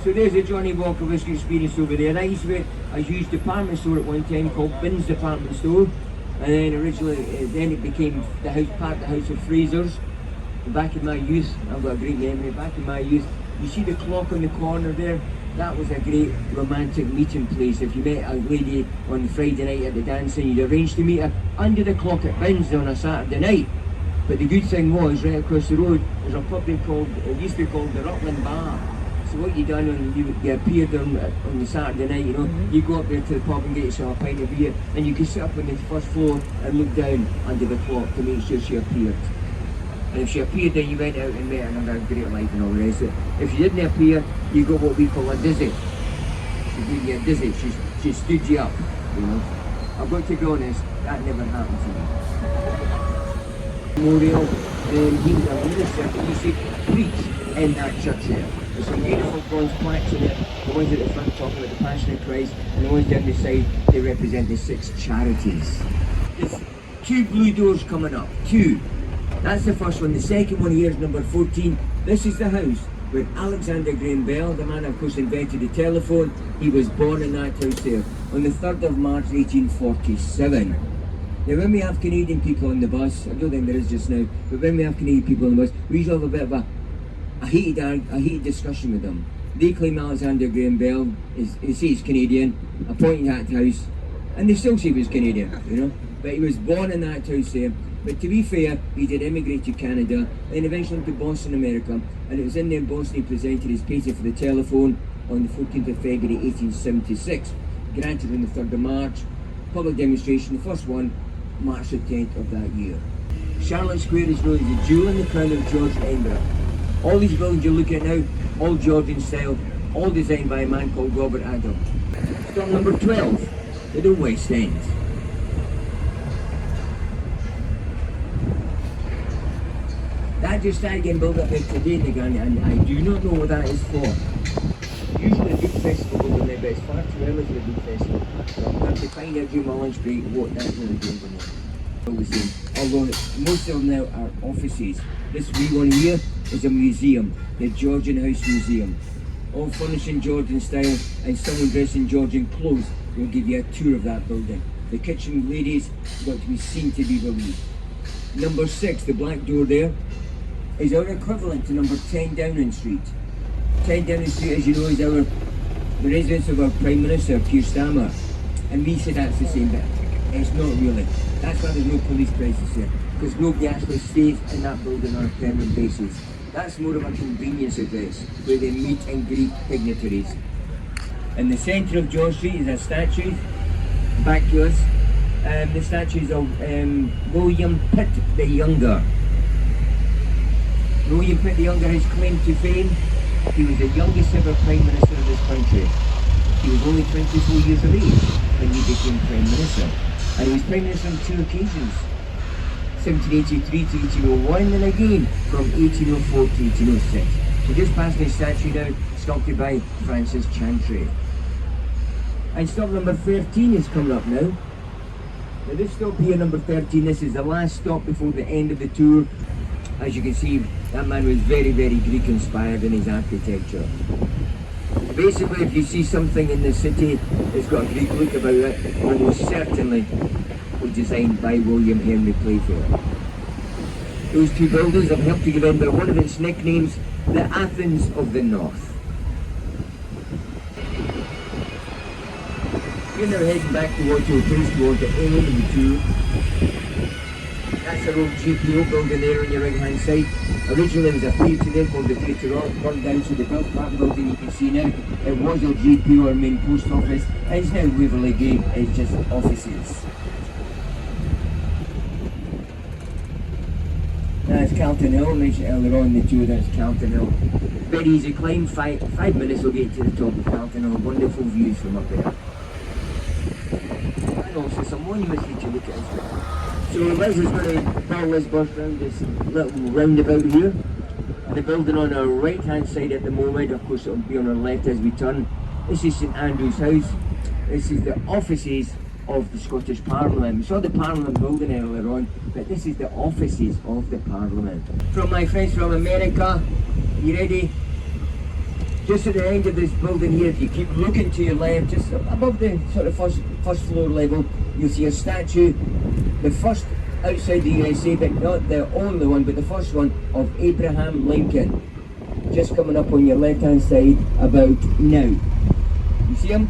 So there's a Johnny Walker Whisky Experience over there. That used to be a huge department store at one time called Binns Department Store. And then originally, then it became the house, part of the House of Frasers. Back in my youth, I've got a great memory, back in my youth, you see the clock on the corner there? That was a great romantic meeting place. If you met a lady on Friday night at the dancing, you'd arrange to meet her under the clock at Binns on a Saturday night. But the good thing was, right across the road, there's a pub called, it used to be called the Rutland Bar. So what you done when you appeared on the Saturday night, you know, you go up there to the pub and get yourself a pint of beer, and you could sit up on the first floor and look down under the clock to make sure she appeared. And if she appeared, then you went out and met her and had a great life and all the rest of it. If she didn't appear, you got what we call a dizzy. She gave you a dizzy, she stood you up, you know. I've got to be honest, that never happened to me. Memorial, he was a minister that used to preach in that church there. There's some beautiful bronze plaques in it, the ones at the front talking about the Passion of Christ, and the ones down the side, they represent the 6 charities. There's 2 blue doors coming up, 2. That's the first one. The second one here is number 14. This is the house where Alexander Graham Bell, the man of course invented the telephone, he was born in that house there on the 3rd of March 1847. Now when we have Canadian people on the bus, I don't think there is just now, but when we have Canadian people on the bus, we usually have a bit of a heated discussion with them. They claim Alexander Graham Bell he's Canadian, appointed that house, and they still say he was Canadian, you know, but he was born in that house there. But to be fair, he did emigrate to Canada, then eventually to Boston, America, and it was in there in Boston he presented his patent for the telephone on the 14th of February 1876, granted on the 3rd of March, public demonstration, the first one, March the 10th of that year. Charlotte Square is known as the jewel in the crown of George Edinburgh. All these buildings you're looking at now, all Georgian style, all designed by a man called Robert Adam. Stop number 12, the West End. That just started getting built up there today again, and I do not know what that is for. Usually a big festival goes on there, but it's far too early for a big festival. So I'm going to find out during my lunch break what that's really doing for me. All the same. Although most of them now are offices. This wee one here is a museum, the Georgian House Museum. All furnished in Georgian style, and someone dressed in Georgian clothes will give you a tour of that building. The kitchen ladies got to be seen to be believed. Number 6, the black door there, is our equivalent to number 10 Downing Street. 10 Downing Street, as you know, is the residence of our Prime Minister, Keir Starmer. And we say that's the same, but it's not really. That's why there's no police presence there, because nobody actually stays in that building on a permanent basis. That's more of a convenience address, where they meet and greet dignitaries. In the centre of George Street is a statue, back to us. The statue of William Pitt the Younger. William Pitt the Younger has claimed to fame. He was the youngest ever Prime Minister of this country. He was only 24 years of age when he became Prime Minister. And he was Prime Minister on 2 occasions. 1783 to 1801, and again from 1804 to 1806. So just passing his statue now, sculpted by Francis Chantry. And stop number 13 is coming up now. Now this stop here, number 13, this is the last stop before the end of the tour. As you can see, that man was very, very Greek inspired in his architecture. Basically, if you see something in the city that's got a Greek look about it, almost certainly was designed by William Henry Playfair. Those 2 buildings have helped to give Edinburgh one of its nicknames, the Athens of the North. We're now heading back to Waterloo Place towards the end of the tour. That's our old GPO building there on your right hand side. Originally there was a theatre there called the Theatre Rock, burned down, so they built that building you can see now. It was our GPO, our main post office, and it's now Waverley Gate, it's just offices. That's Calton Hill, I mentioned earlier on in the tour, that's Calton Hill. Very easy climb, 5 minutes will get to the top of Calton Hill, wonderful views from up there. And also some monuments for you to look at as well. So Liz is going to follow us bus round this little roundabout here. And the building on our right hand side at the moment, of course it will be on our left as we turn. This is St Andrew's House. This is the offices of the Scottish Parliament. We saw the Parliament building earlier on, but this is the offices of the Parliament. From my friends from America, you ready? Just at the end of this building here, if you keep looking to your left, just above the sort of first floor level, you'll see a statue, the first outside the USA, but not the only one, but the first one of Abraham Lincoln. Just coming up on your left hand side about now. You see him?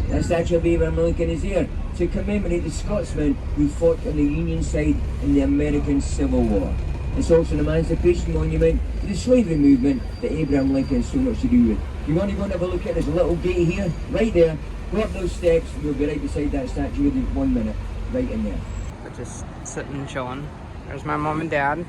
That statue of Abraham Lincoln is here to commemorate the Scotsman who fought on the Union side in the American Civil War. It's also an emancipation monument to the slavery movement that Abraham Lincoln had so much to do with. You want to go and have a look at this little gate here, right there, go up those steps, you'll be right beside that statue within 1 minute, right in there. Just sitting, chilling. There's my mom and dad.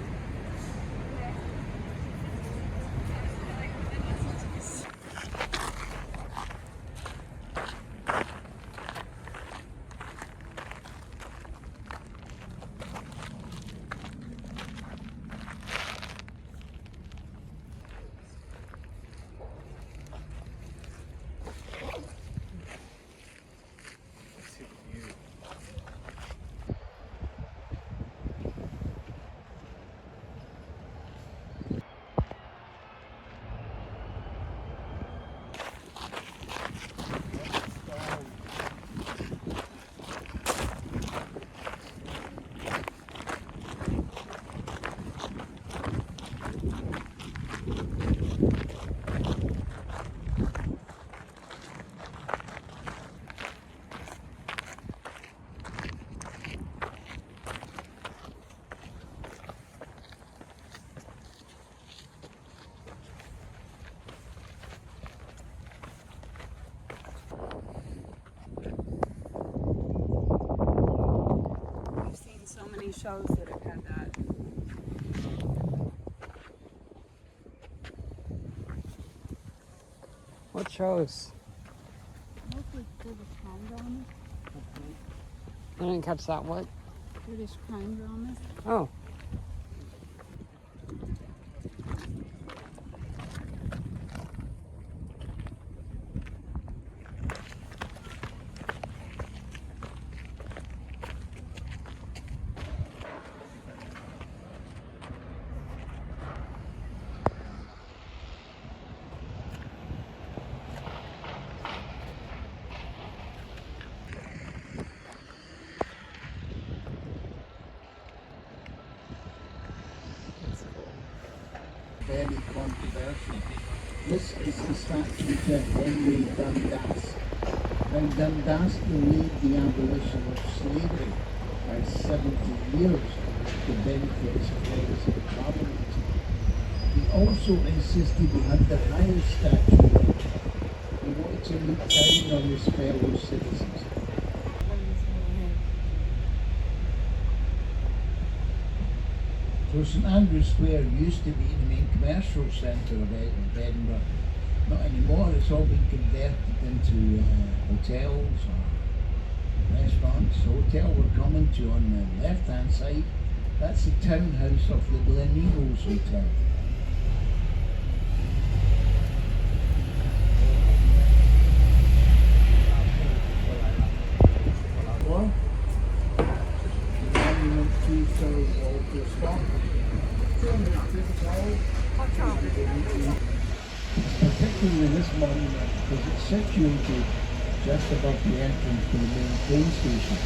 Shows that have had that. What shows? Mostly British crime dramas. I didn't catch that. What? British crime dramas. Oh. Very controversial. This is the statue to Henry Dundas. Now Dundas delayed the abolition of slavery by 70 years to benefit his friends in Parliament. He also insisted he had the highest statue. He wanted to look down on his fellow citizens. So St Andrew's Square used to be the main commercial centre of Edinburgh. Not anymore, it's all been converted into hotels or restaurants. The hotel we're coming to on the left hand side, that's the townhouse of the Gleneagles Hotel. Monument to Sir Walter Scott. Particularly this monument because it's situated just above the entrance to the main train station.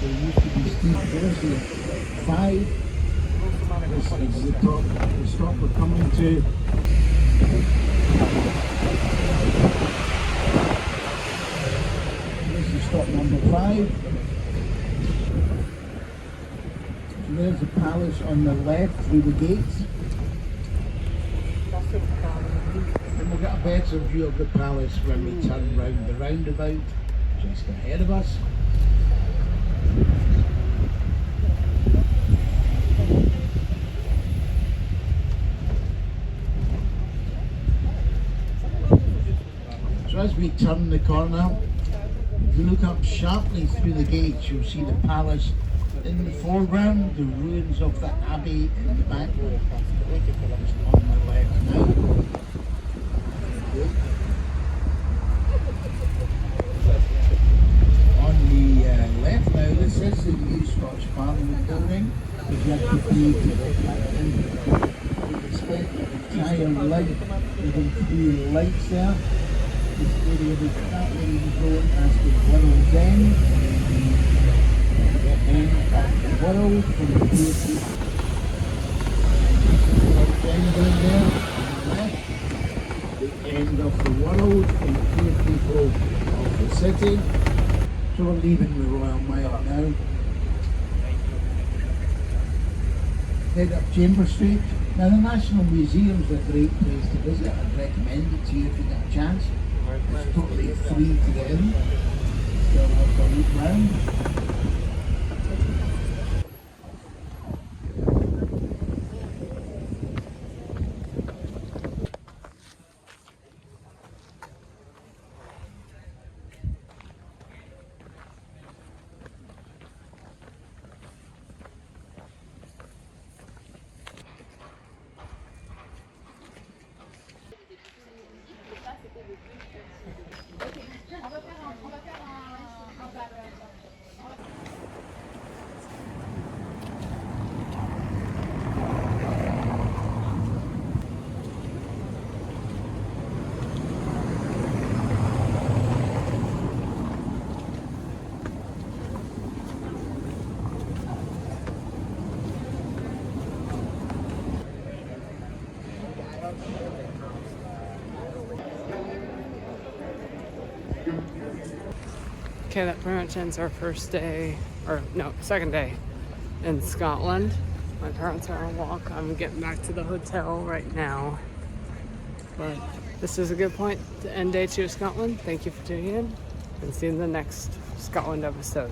There used to be there's the 5. This is the stop we're coming to. This is stop number 5. There's the palace on the left through the gates. And we'll get a better view of the palace when we turn round the roundabout just ahead of us. So as we turn the corner, if you look up sharply through the gates, you'll see the palace in the foreground, the ruins of the abbey in the background. Just on the left now. On the left now, this is the new Scottish Parliament building. If you have to see, we spent an entire life flag within 3 lights there. This area was that way was known as the World's End. The end of the world for the poor people. World's End down there on the left. The end of the world for the poor people of the city. So we're leaving the Royal Mile now. Head up Chamber Street. Now the National Museum's a great place to visit. I'd recommend it to you if you get a chance. It's totally free to get in. So I'll have a look round. Okay, that pretty much ends our first day, or no, second day in Scotland. My parents are on a walk. I'm getting back to the hotel right now. But this is a good point to end day 2 of Scotland. Thank you for tuning in, and see you in the next Scotland episode.